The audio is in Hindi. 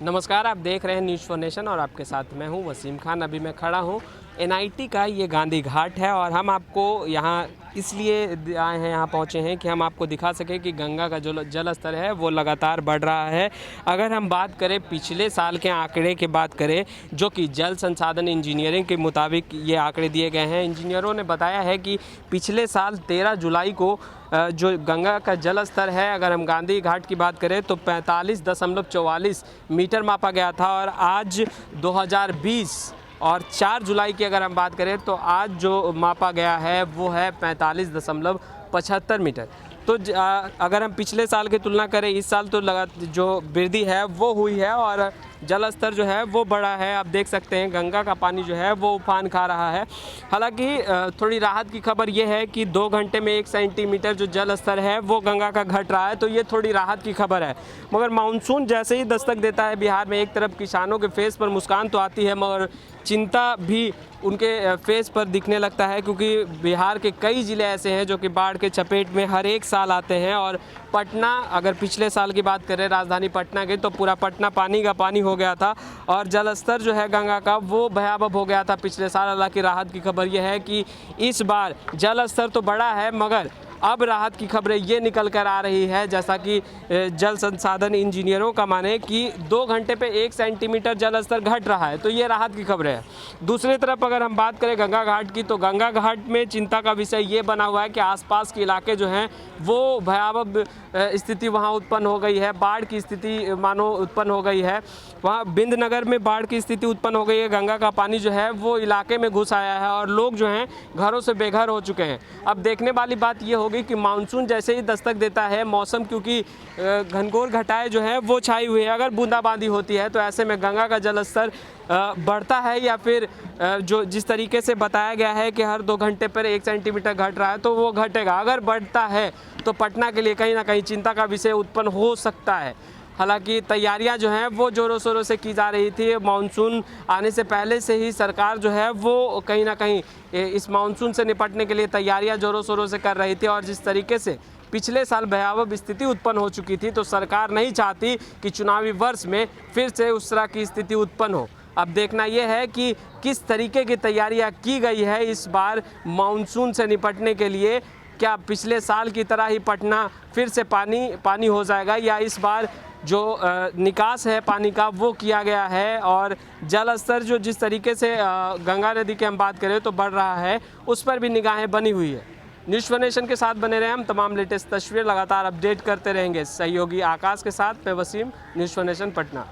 नमस्कार, आप देख रहे हैं न्यूज़ फॉर नेशन और आपके साथ मैं हूं वसीम खान। अभी मैं खड़ा हूं एनआईटी का ये गांधी घाट है और हम आपको यहाँ इसलिए आए हैं, यहाँ पहुँचे हैं कि हम आपको दिखा सकें कि गंगा का जो जल स्तर है वो लगातार बढ़ रहा है। अगर हम बात करें पिछले साल के आंकड़े की बात करें, जो कि जल संसाधन इंजीनियरिंग के मुताबिक ये आंकड़े दिए गए हैं, इंजीनियरों ने बताया है कि पिछले साल 13 जुलाई को जो गंगा का जल स्तर है, अगर हम गांधी घाट की बात करें तो 45.44 मीटर मापा गया था और आज 2020 और 4 जुलाई की अगर हम बात करें तो आज जो मापा गया है वो है 45.75 मीटर। तो अगर हम पिछले साल की तुलना करें, इस साल तो जो वृद्धि है वो हुई है और जल स्तर जो है वो बढ़ा है। आप देख सकते हैं गंगा का पानी जो है वो उफान खा रहा है। हालांकि थोड़ी राहत की खबर ये है कि 2 घंटे में 1 सेंटीमीटर जो जल स्तर है वो गंगा का घट रहा है, तो ये थोड़ी राहत की खबर है। मगर मानसून जैसे ही दस्तक देता है बिहार में, एक तरफ किसानों के फेस पर मुस्कान तो आती है मगर चिंता भी उनके फेस पर दिखने लगता है, क्योंकि बिहार के कई ज़िले ऐसे हैं जो कि बाढ़ के चपेट में हर एक साल आते हैं। और पटना, अगर पिछले साल की बात करें राजधानी पटना की, तो पूरा पटना पानी का पानी हो गया था और जल स्तर जो है गंगा का वो भयावह हो गया था पिछले साल। हालांकि राहत की खबर यह है कि इस बार जल स्तर तो बढ़ा है मगर अब राहत की खबरें ये निकल कर आ रही है, जैसा कि जल संसाधन इंजीनियरों का माने कि 2 घंटे पे 1 सेंटीमीटर जल स्तर घट रहा है, तो ये राहत की खबरें है। दूसरी तरफ अगर हम बात करें गंगा घाट की, तो गंगा घाट में चिंता का विषय ये बना हुआ है कि आसपास के इलाके जो हैं वो भयावह स्थिति वहाँ उत्पन्न हो गई है। बाढ़ की स्थिति मानो उत्पन्न हो गई है। वहाँ बिंदनगर में बाढ़ की स्थिति उत्पन्न हो गई है। गंगा का पानी जो है वो इलाके में घुस आया है और लोग जो हैं घरों से बेघर हो चुके हैं। अब देखने वाली बात ये होगी कि मानसून जैसे ही दस्तक देता है, मौसम क्योंकि घनघोर घटाएं जो है वो छाई हुई है, अगर बूंदाबांदी होती है तो ऐसे में गंगा का जल स्तर बढ़ता है या फिर जो जिस तरीके से बताया गया है कि हर 2 घंटे पर 1 सेंटीमीटर घट रहा है तो वो घटेगा। अगर बढ़ता है तो पटना के लिए कहीं ना कहीं चिंता का विषय उत्पन्न हो सकता है। हालांकि तैयारियां जो हैं वो ज़ोरों शोरों से की जा रही थी। मानसून आने से पहले से ही सरकार जो है वो कहीं ना कहीं इस मानसून से निपटने के लिए तैयारियां ज़ोरों शोरों से कर रही थी और जिस तरीके से पिछले साल भयावह स्थिति उत्पन्न हो चुकी थी, तो सरकार नहीं चाहती कि चुनावी वर्ष में फिर से उस तरह की स्थिति उत्पन्न हो। अब देखना यह है कि किस तरीके की तैयारियां की गई है इस बार मानसून से निपटने के लिए। क्या पिछले साल की तरह ही पटना फिर से पानी हो जाएगा या इस बार जो निकास है पानी का वो किया गया है और जल स्तर जो जिस तरीके से गंगा नदी की हम बात करें तो बढ़ रहा है, उस पर भी निगाहें बनी हुई है। न्यूज़ फॉर नेशन के साथ बने रहें, हम तमाम लेटेस्ट तस्वीर लगातार अपडेट करते रहेंगे। सहयोगी आकाश के साथ मैं Wasim, News for Nation Patna.